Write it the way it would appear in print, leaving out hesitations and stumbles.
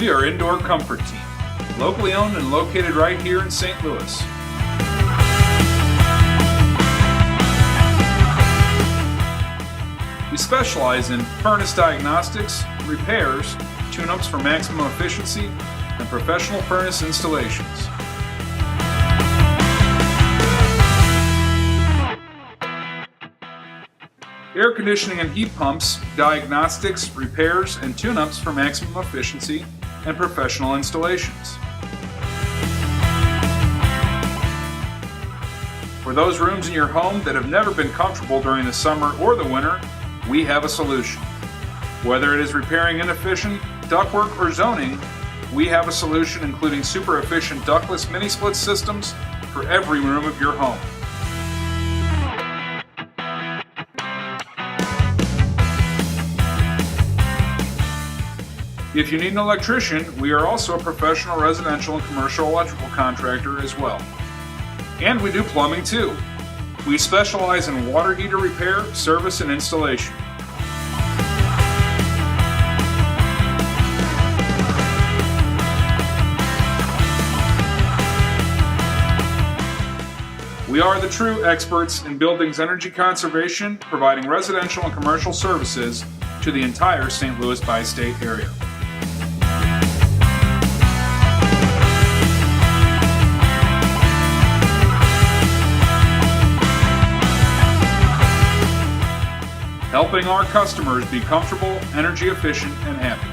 We are Indoor Comfort Team, locally owned and located right here in St. Louis. We specialize in furnace diagnostics, repairs, tune-ups for maximum efficiency, and professional furnace installations. Air conditioning and heat pumps, diagnostics, repairs, and tune-ups for maximum efficiency and professional installations. For those rooms in your home that have never been comfortable during the summer or the winter, we have a solution. Whether it is repairing inefficient ductwork or zoning, we have a solution including super efficient ductless mini-split systems for every room of your home. If you need an electrician, we are also a professional residential and commercial electrical contractor as well. And we do plumbing too. We specialize in water heater repair, service, and installation. We are the true experts in buildings energy conservation, providing residential and commercial services to the entire St. Louis bi-state area. Helping our customers be comfortable, energy efficient, and happy.